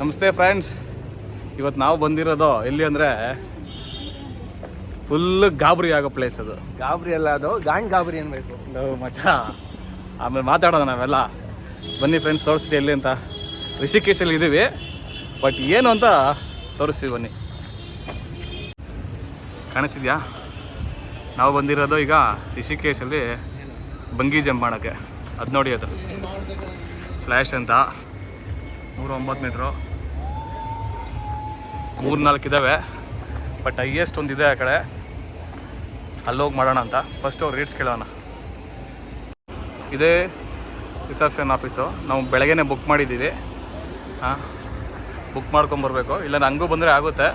ನಮಸ್ತೆ ಫ್ರೆಂಡ್ಸ್, ಇವತ್ತು ನಾವು ಬಂದಿರೋದು ಎಲ್ಲಿ ಅಂದರೆ ಫುಲ್ಲು ಗಾಬರಿ ಆಗೋ ಪ್ಲೇಸ್. ಅದು ಗಾಬರಿ ಅಲ್ಲ, ಅದು ಗಾಬರಿ ಅನ್ಬೇಕು. ಮಚ್ಚಾ ಆಮೇಲೆ ಮಾತಾಡೋಣ ನಾವೆಲ್ಲ. ಬನ್ನಿ ಫ್ರೆಂಡ್ಸ್, ತೋರಿಸ್ತೀವಿ ಎಲ್ಲಿ ಅಂತ. ರಿಷಿಕೇಶಲ್ಲಿ ಇದ್ದೀವಿ, ಬಟ್ ಏನು ಅಂತ ತೋರಿಸ್ತೀವಿ ಬನ್ನಿ. ಕಾಣಿಸ್ತಿದ್ಯಾ? ನಾವು ಬಂದಿರೋದು ಈಗ ರಿಷಿಕೇಶಲ್ಲಿ ಬಂಗಿ ಜಂಪ್ ಮಾಡೋಕ್ಕೆ. ಅದು ನೋಡಿ, ಅದು ಫ್ಲ್ಯಾಶ್ ಅಂತ 109 ಮೀಟ್ರು, 3-4 ಇದ್ದಾವೆ, ಬಟ್ ಹೈಯೆಸ್ಟ್ ಒಂದಿದೆ ಆ ಕಡೆ. ಅಲ್ಲೋಗಿ ಮಾಡೋಣ ಅಂತ ಫಸ್ಟು ರೇಟ್ಸ್ ಕೇಳೋಣ. ಇದೇ ರಿಸೆಪ್ಷನ್ ಆಫೀಸು. ನಾವು ಬೆಳಗ್ಗೆನೇ ಬುಕ್ ಮಾಡಿದ್ದೀವಿ. ಬುಕ್ ಮಾಡ್ಕೊಂಬರ್ಬೇಕು, ಇಲ್ಲ ಹಂಗೂ ಬಂದರೆ ಆಗುತ್ತೆ.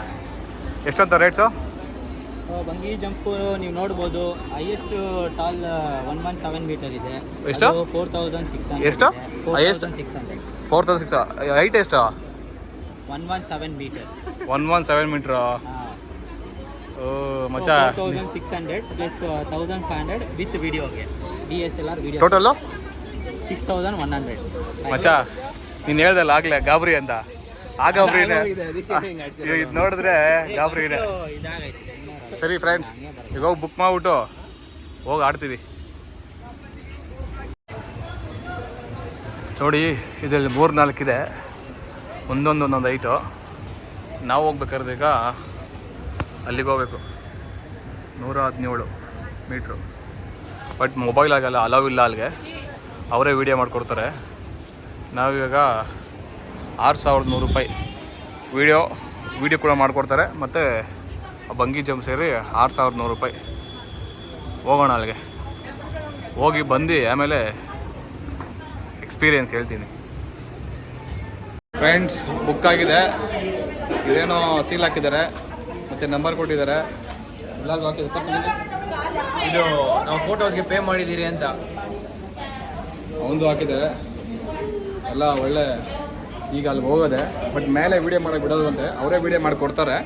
ಎಷ್ಟಂತ ರೇಟ್ಸು? ಬಂಗಿ ಜಂಪು ನೀವು ನೋಡ್ಬೋದು. ಹೈಯೆಸ್ಟ್ ಟಾಲ್ 117 ಮೀಟರ್ ಇದೆ. ಎಷ್ಟು? 4600. ಎಷ್ಟು? ಹೈಯೆಸ್ಟ್ 4600. 4600. ಹೈಟ್ ಎಷ್ಟು? 117 ಮೀಟರ್ಸ್. 117 ಮೀಟ್ರು. ಓ ಮಚ್ಚಾ, 4600 ಪ್ಲಸ್ 1500 ವಿತ್ ವಿಡಿಯೋಗೆ DSLR ವಿಡಿಯೋ. ಟೋಟಲ್ಲು 6100. ಮಚ್ಚಾ, ನೀನು ಹೇಳ್ದಲ್ಲ ಆಗಲೇ ಗಾಬರಿ ಅಂತ. ಆ ಗಾಬರಿನೇ ಇದು ನೋಡಿದ್ರೆ ಗಾಬರಿನೇ. ಸರಿ ಫ್ರೆಂಡ್ಸ್, ಈಗ ಹೋಗಿ ಬುಕ್ ಮಾಡಿಬಿಟ್ಟು ಹೋಗಿ ಆಡ್ತೀವಿ. ನೋಡಿ, ಇದರಲ್ಲಿ 3-4 ಇದೆ, ಒಂದೊಂದು ಹೈಟು. ನಾವು ಹೋಗ್ಬೇಕಾದ್ರೆ ಈಗ ಅಲ್ಲಿಗೆ ಹೋಗ್ಬೇಕು, 117 ಮೀಟ್ರು. ಬಟ್ ಮೊಬೈಲ್ ಆಗಲ್ಲ, ಅಲೌ ಇಲ್ಲ ಅಲ್ಲಿಗೆ. ಅವರೇ ವೀಡಿಯೋ ಮಾಡಿಕೊಡ್ತಾರೆ. ನಾವಿವಾಗ 6100 ರೂಪಾಯಿ ವೀಡಿಯೋ ಕೂಡ ಮಾಡಿಕೊಡ್ತಾರೆ, ಮತ್ತು ಬಂಗಿ ಜಂಪ್ ಸೇರಿ 6100 ರೂಪಾಯಿ. ಹೋಗೋಣ ಅಲ್ಲಿಗೆ. ಹೋಗಿ ಬಂದು ಆಮೇಲೆ ಎಕ್ಸ್ಪೀರಿಯೆನ್ಸ್ ಹೇಳ್ತೀನಿ. ಫ್ರೆಂಡ್ಸ್, ಬುಕ್ ಆಗಿದೆ. ಇದೇನೋ ಸೀಲ್ ಹಾಕಿದ್ದಾರೆ, ಮತ್ತು ನಂಬರ್ ಕೊಟ್ಟಿದ್ದಾರೆ. ಎಲ್ಲರಿಗೂ ಹಾಕಿದ್ದಾರೆ. ಇದು ನಾವು ಫೋಟೋಸ್ಗೆ ಪೇ ಮಾಡಿದ್ದೀರಿ ಅಂತ ಒಂದು ಹಾಕಿದ್ದಾರೆ. ಎಲ್ಲ ಒಳ್ಳೆ. ಈಗ ಅಲ್ಲಿಗೆ ಹೋಗೋದೆ, ಬಟ್ ಮೇಲೆ ವೀಡಿಯೋ ಮಾಡೋಕ್ಕೆ ಬಿಡೋದು ಅಂತೆ. ಅವರೇ ವೀಡಿಯೋ ಮಾಡಿ ಕೊಡ್ತಾರೆ.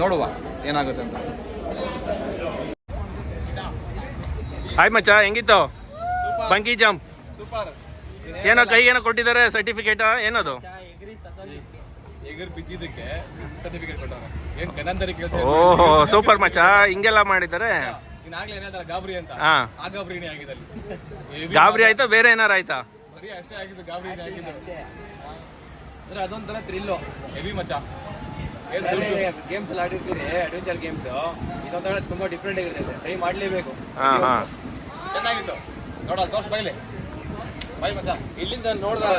ನೋಡುವ ಏನಾಗುತ್ತೆ ಅಂತ. ಹಾಯ್ ಮಚ್ಚಾ, ಹೆಂಗಿತ್ತು ಬಂಗಿ ಜಂಪ್? ಸೂಪರ್. ಏನೋ ಏನೋ ಕೊಟ್ಟಿದ್ದಾರೆ, ಸರ್ಟಿಫಿಕೇಟ್ ಏನದು? ಎಗರ್ ಬಿದ್ದಿದ್ದಕ್ಕೆ ಸರ್ಟಿಫಿಕೇಟ್ ಕೊಟ್ಟವ್ರೆ. ಏನು ಗಣಂತರಿ ಕೆಲಸ. ಓಹೋ, ಸೂಪರ್ ಮಚ್ಚಾ, ಹಿಂಗೆಲ್ಲ ಮಾಡಿದ್ದಾರೆ. ಇನ್ನಾಗಲೇ ಏನಾಯ್ತಲ್ಲ ಗಾಬರಿ ಅಂತ, ಆ ಗಾಬರಿನೇ ಆಗಿದೆ ಅಲ್ಲಿ. ಗಾಬರಿ ಆಯ್ತಾ, ಬೇರೆ ಏನಾರು ಆಯ್ತಾ? ಬರೀ ಅಷ್ಟೇ ಆಗಿದ್ದು, ಗಾಬರಿನೇ ಆಗಿದ್ದು. ಅಂದರೆ ಅದೊಂಥರ ಥ್ರಿಲ್ಲು, ಹೆವಿ ಮಚ್ಚಾ. ಗೇಮ್ಸ್ ಎಲ್ಲ ಆಡಿರ್ತೀರಿ, ಅಡ್ವೆಂಚರ್ ಗೇಮ್ಸ್. ಇದೊಂಥರ ತುಂಬ ಡಿಫ್ರೆಂಟ್ ಆಗಿರ್ತದೆ, ಟ್ರೈ ಮಾಡಲೇಬೇಕು. ಚೆನ್ನಾಗಿತ್ತು. ನೋಡೋಣ, ತೋರ್ಸ್ ಬೈಲಿ ಬೈ ಮಚ್ಚಾ. ಇಲ್ಲಿಂದ ನೋಡಿದಾಗ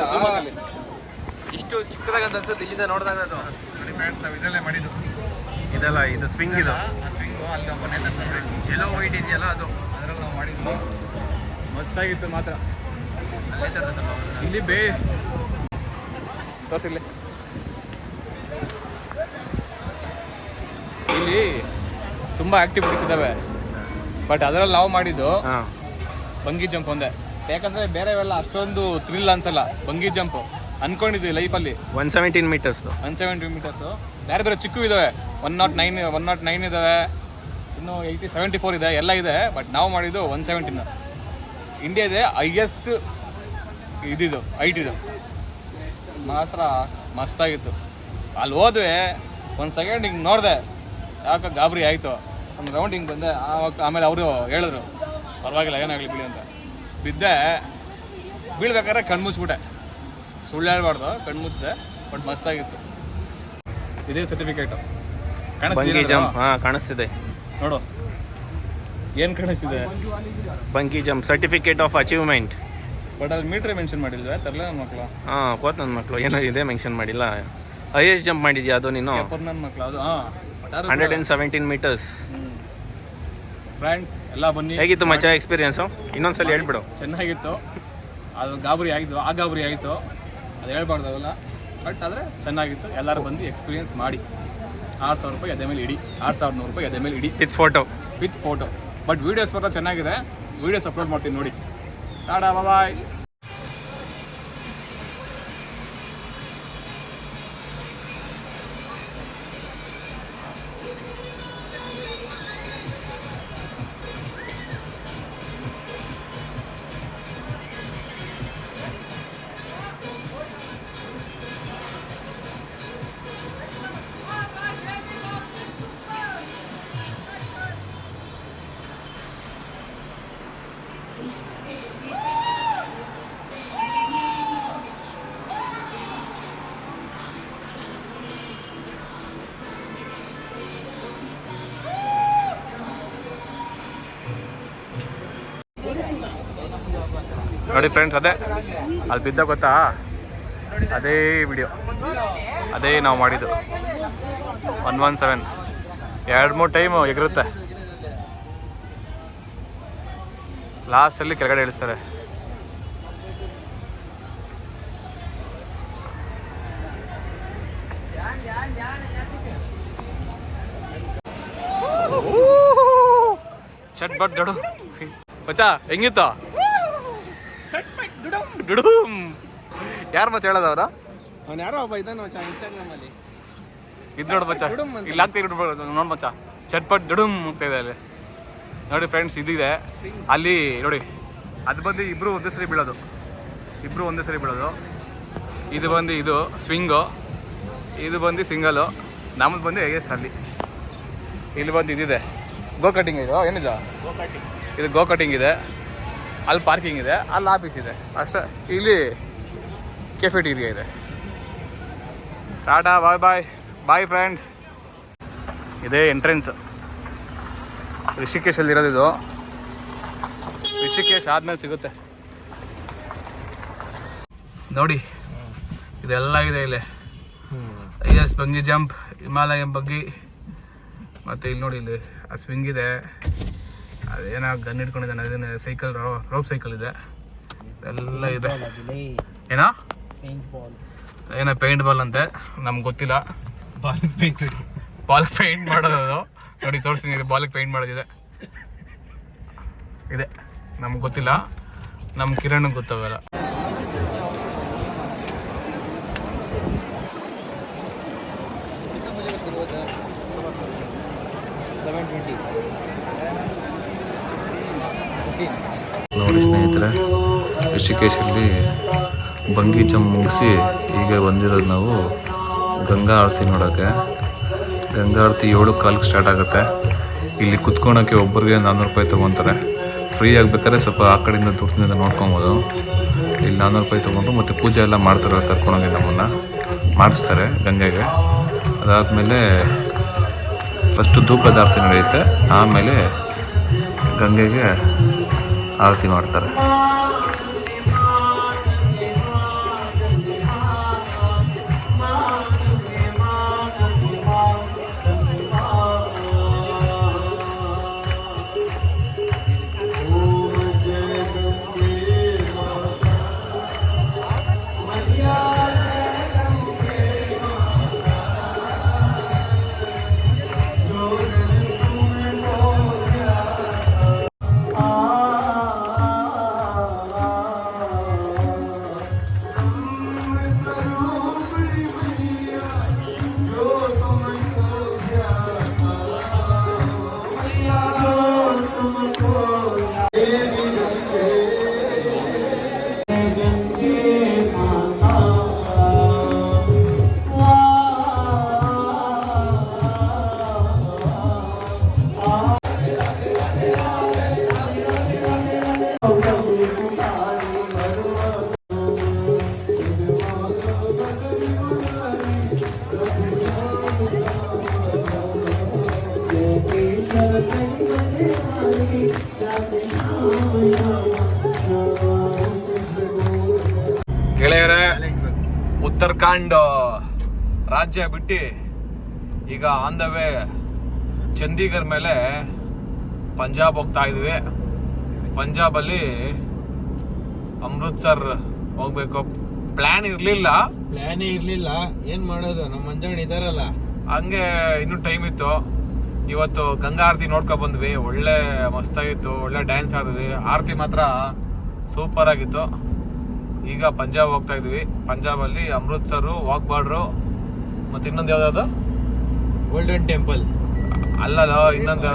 ಇಷ್ಟು ಚಿಕ್ಕದಾಗಂತ ಅನ್ಸುತ್ತೆ, ಇಲ್ಲಿಂದ ನೋಡಿದಾಗ. ಅದು ನೋಡಿ ಫ್ರೆಂಡ್ಸ್, ನಾವು ಇದರಲ್ಲೇ ಮಾಡಿದ್ದು. ಇದಲ್ಲ, ಇದು ಸ್ವಿಂಗ್. ಇದು ಸ್ವಿಂಗು ಅಲ್ಲಿ ಮನೆ ಎಲ್ಲೋ ವೈಟ್ ಇದೆಯಲ್ಲ, ಅದು ಅದರಲ್ಲಿ ನಾವು ಮಾಡಿದ್ದು. ಮಸ್ತಾಗಿತ್ತು ಮಾತ್ರ. ಅಲ್ಲೇ ತರ್ತದಲ್ಲ ಇಲ್ಲಿ ತೋರಿಸಿಲ್ಲ. ಇಲ್ಲಿ ತುಂಬ ಆ್ಯಕ್ಟಿವಿಟೀಸ್ ಇದ್ದಾವೆ, ಬಟ್ ಅದರಲ್ಲಿ ನಾವು ಮಾಡಿದ್ದು ಬಂಗಿ ಜಂಪ್ ಒಂದೇ. ಯಾಕಂದರೆ ಬೇರೆವೆಲ್ಲ ಅಷ್ಟೊಂದು ಥ್ರಿಲ್ ಅನ್ಸಲ್ಲ. ಬಂಗಿ ಜಂಪ್ ಅನ್ಕೊಂಡಿದ್ವಿ ಲೈಫಲ್ಲಿ. 117 ಮೀಟರ್ಸು. 117 ಮೀಟರ್ಸು. ಬೇರೆ ಚಿಕ್ಕ ಇದ್ದಾವೆ, 109 ಇದ್ದಾವೆ, ಇನ್ನು 74 ಇದೆ, ಎಲ್ಲ ಇದೆ. ಬಟ್ ನಾವು ಮಾಡಿದ್ದು 117. ಇಂಡಿಯಾದೇ ಹೈಯೆಸ್ಟ್ ಇದಿದು ಹೈಟ್. ಇದು ಮಾತ್ರ ಮಸ್ತಾಗಿತ್ತು. ಅಲ್ಲಿ ಹೋದ್ವಿ, ಒಂದು ಸೆಕೆಂಡ್ ಹಿಂಗೆ ನೋಡಿದೆ, ಯಾಕೆ ಗಾಬರಿ ಆಯಿತು. ಒಂದು ರೌಂಡ್ ಹಿಂಗೆ ಬಂದೆ. ಆಮೇಲೆ ಅವರು ಹೇಳಿದ್ರು, ಪರವಾಗಿಲ್ಲ, ಏನಾಗಲಿ ಬಿಡಿ ಅಂತ. ಬಿದ್ದೆ. ಬೀಳ್ಬೇಕಾದ್ರೆ ಕಣ್ಮುಚ್ಬಿಟ್ಟೆ, ಸುಳ್ಳು ಹೇಳ್ಬಾರ್ದು, ಕಣ್ಮುಚ್ಚಿದೆ. ಬಟ್ ಮಸ್ತಾಗಿತ್ತು. ಇದೇ ಸರ್ಟಿಫಿಕೇಟು ಬಂಗಿ ಜಂಪ್. ಕಾಣಿಸ್ತಿದೆ ನೋಡು. ಏನು ಕಾಣಿಸ್ತಿದೆ? Bungee jump certificate of achievement. But ಅಲ್ಲಿ ಮೀಟ್ರೇ ಮೆನ್ಷನ್ ಮಾಡಿಲ್ವೇ? ತರಲ ನನ್ನ ಮಕ್ಕಳು. ಕೋತ್ ನನ್ನ ಮಕ್ಕಳು ಏನೋ ಇದೆ ಮೆನ್ಷನ್ ಮಾಡಿಲ್ಲ. ಹೈಯೆಸ್ಟ್ ಜಂಪ್ ಮಾಡಿದ್ಯಾ ಅದು ನೀನು? ನನ್ನ ಮಕ್ಕಳು ಅದು. 117 ಮೀಟರ್ಸ್. ಫ್ರೆಂಡ್ಸ್ ಎಲ್ಲ ಬನ್ನಿ. ಹೇಗಿತ್ತು ಮಚ್ಚಾ ಎಕ್ಸ್ಪೀರಿಯನ್ಸು? ಇನ್ನೊಂದ್ಸಲ ಹೇಳ್ಬಿಡು. ಚೆನ್ನಾಗಿತ್ತು. ಅದು ಗಾಬರಿ ಆಗಿದ್ದು, ಆ ಗಾಬರಿ ಆಯಿತು, ಅದು ಹೇಳ್ಬಾರ್ದು ಅವೆಲ್ಲ. ಬಟ್ ಆದರೆ ಚೆನ್ನಾಗಿತ್ತು. ಎಲ್ಲರೂ ಬಂದು ಎಕ್ಸ್ಪೀರಿಯನ್ಸ್ ಮಾಡಿ. 6000 ರೂಪಾಯಿ ಅದೇ ಮೇಲೆ ಇಡಿ, 6100 ರೂಪಾಯಿ ಅದೇ ಮೇಲೆ ಇಡಿ, ವಿತ್ ಫೋಟೋ. ಬಟ್ ವೀಡಿಯೋಸ್ ಮಾತ್ರ ಚೆನ್ನಾಗಿದೆ. ವೀಡಿಯೋಸ್ ಅಪ್ಲೋಡ್ ಮಾಡ್ತೀನಿ ನೋಡಿ. ಟಾಡಾ, ಬಾಯ್. ನೋಡಿ ಫ್ರೆಂಡ್ಸ್, ಅದೇ ಅಲ್ಲಿ ಬಿದ್ದ ಗೊತ್ತಾ, ಅದೇ ವಿಡಿಯೋ, ಅದೇ ನಾವು ಮಾಡಿದ್ದು 117. 2-3 ಟೈಮು ಎಗರುತ್ತೆ, ಲಾಸ್ಟಲ್ಲಿ ಕೆಳಗಡೆ ಇಳಿಸ್ತಾರೆ. ಚಟ್ ಬಟ್ ಗಡು ಮಚ್ಚಾ, ಹೆಂಗಿತ್ತು? ಡುಡುಮ್. ಯಾರು ಮಚ್ಚ ಹೇಳೋದವ್ರ? ಅವ್ನು ಯಾರೋ ಒಬ್ಬ ಇದ್ದಾನೆ ಮಚ್ಚ ಇನ್ಸ್ಟಾಗ್ರಾಮಲ್ಲಿ. ಇದು ನೋಡು ಮಚ್ಚ, ಇಲ್ಲಿ ಆಗ್ತಿರೋ ನೋಡು ಮಚ್ಚ, ಚಟ್ಪಟ್ ಡುಡುಮ್ ಹೋಗ್ತಾ ಇದೆ ಅಲ್ಲಿ ನೋಡಿ ಫ್ರೆಂಡ್ಸ್. ಇದಿದೆ ಅಲ್ಲಿ ನೋಡಿ, ಅದು ಬಂದು ಇಬ್ಬರು ಒಂದೇ ಸರಿ ಬೀಳೋದು, ಇದು ಬಂದು ಇದು ಸ್ವಿಂಗು, ಇದು ಬಂದು ಸಿಂಗಲು, ನಮ್ಮದು ಬಂದು ಹೇಗೆಸ್ಟ್ ಅಲ್ಲಿ. ಇಲ್ಲಿ ಬಂದು ಇದಿದೆ ಗೋ ಕಟಿಂಗ್, ಇದು ಏನಿದೆ ಇದು ಗೋ ಕಟಿಂಗ್ ಇದೆ, ಅಲ್ಲಿ ಪಾರ್ಕಿಂಗ್ ಇದೆ, ಅಲ್ಲಿ ಆಫೀಸ್ ಇದೆ ಅಷ್ಟೇ. ಇಲ್ಲಿ ಕೆಫೆಟೀರಿಯಾ ಇದೆ. ಟಾಟಾ ಬಾಯ್ ಬಾಯ್ ಬಾಯ್ ಫ್ರೆಂಡ್ಸ್. ಇದೇ ಎಂಟ್ರೆನ್ಸ್ ರಿಷಿಕೇಶಲ್ಲಿ ಇರೋದು. ಇದು ರಿಷಿಕೇಶ್ ಆದ್ಮೇಲೆ ಸಿಗುತ್ತೆ ನೋಡಿ, ಇದೆಲ್ಲ ಇದೆ ಇಲ್ಲಿ. ಎಸ್ ಬಂಗಿ ಜಂಪ್, ಹಿಮಾಲಯನ್ ಬಗ್ಗಿ, ಮತ್ತು ಇಲ್ಲಿ ನೋಡಿ ಇಲ್ಲಿ ಆ ಸ್ವಿಂಗ್ ಇದೆ, ಅದೇನೋ ಗನ್ ಇಟ್ಕೊಂಡಿದ್ದಾನೆ, ಅದೇನು ಸೈಕಲ್ ರೋಪ್ ಸೈಕಲ್ ಇದೆ, ಎಲ್ಲ ಇದೆ. ಏನೋ ಪೇಂಟ್ ಬಾಲ್ ಅಂತೆ, ನಮ್ಗೆ ಗೊತ್ತಿಲ್ಲ. ಬಾಲ್ ಪೇಂಟ್ ಮಾಡೋದು ನೋಡಿ, ತೋರಿಸ್ತೀನಿ, ಬಾಲಿಗೆ ಪೇಂಟ್ ಮಾಡೋದಿದೆ ಇದೆ, ನಮ್ಗೆ ಗೊತ್ತಿಲ್ಲ, ನಮ್ಮ ಕಿರಣ್ಗೆ ಗೊತ್ತಾಗಲ್ಲ. ನೋಡಿ ಸ್ನೇಹಿತರೆ, ರಿಷಿಕೇಶಲ್ಲಿ ಬಂಗಿ ಜಂಪ್ ಮುಗಿಸಿ ಈಗ ಬಂದಿರೋದು ನಾವು ಗಂಗಾ ಆರತಿ ನೋಡೋಕ್ಕೆ. ಗಂಗಾ ಆರತಿ 7:15 ಸ್ಟಾರ್ಟ್ ಆಗುತ್ತೆ. ಇಲ್ಲಿ ಕುತ್ಕೊಳಕ್ಕೆ ಒಬ್ಬರಿಗೆ 400 ರೂಪಾಯಿ ತೊಗೊತಾರೆ. ಫ್ರೀ ಆಗಬೇಕಾದ್ರೆ ಸ್ವಲ್ಪ ಆ ಕಡೆಯಿಂದ ದೂರದಿಂದ ನೋಡ್ಕೊಬೋದು. ಇಲ್ಲಿ 400 ರೂಪಾಯಿ ತೊಗೊಂಡು ಮತ್ತು ಪೂಜೆ ಎಲ್ಲ ಮಾಡ್ತಾರೆ, ಕರ್ಕೊಂಡೋಗಿ ನಮ್ಮನ್ನು ಮಾಡಿಸ್ತಾರೆ ಗಂಗೆಗೆ. ಅದಾದಮೇಲೆ ಫಸ್ಟು ಧೂಪದ ಆರತಿ ನಡೆಯುತ್ತೆ, ಆಮೇಲೆ ಗಂಗೆಗೆ ಆರತಿ ಮಾಡ್ತಾರೆ. ಗೆಳೆಯರೇ, ಉತ್ತರಾಖಂಡ್ ರಾಜ್ಯ ಬಿಟ್ಟು ಈಗ ಆನ್ ದ ವೇ ಚಂಡೀಗಢ ಮೇಲೆ ಪಂಜಾಬ್ ಹೋಗ್ತಾ ಇದ್ವಿ. ಪಂಜಾಬಲ್ಲಿ ಅಮೃತ್ಸರ್ ಹೋಗ್ಬೇಕು. ಪ್ಲ್ಯಾನೇ ಇರಲಿಲ್ಲ, ಏನು ಮಾಡೋದು, ನಮ್ಮ ಮಂಜಣ್ಣ ಇದಾರಲ್ಲ, ಹಂಗೆ ಇನ್ನೂ ಟೈಮ್ ಇತ್ತು. ಇವತ್ತು ಗಂಗಾ ಆರತಿ ನೋಡ್ಕೊ ಬಂದ್ವಿ, ಒಳ್ಳೆ ಮಸ್ತಾಗಿತ್ತು, ಒಳ್ಳೆ ಡ್ಯಾನ್ಸ್ ಆಡಿದ್ವಿ. ಆರತಿ ಮಾತ್ರ ಸೂಪರ್ ಆಗಿತ್ತು. ಈಗ ಪಂಜಾಬ್ ಹೋಗ್ತಾ ಇದ್ವಿ. ಪಂಜಾಬಲ್ಲಿ ಅಮೃತ್ಸರು, ವಾಕ್ ಬಾರ್ಡ್ರು, ಮತ್ತು ಇನ್ನೊಂದು ಯಾವ್ದು ಗೋಲ್ಡನ್ ಟೆಂಪಲ್ ಅಲ್ಲಲ್ಲ, ಇನ್ನೊಂದು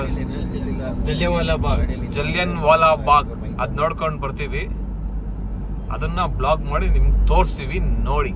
ಜಲಿಯನ್ ವಾಲಾ ಬಾಗ್, ಅದು ನೋಡ್ಕೊಂಡು ಬರ್ತೀವಿ. ಅದನ್ನ ಬ್ಲಾಗ್ ಮಾಡಿ ನಿಮ್ಗೆ ತೋರಿಸ್ತೀವಿ, ನೋಡಿ.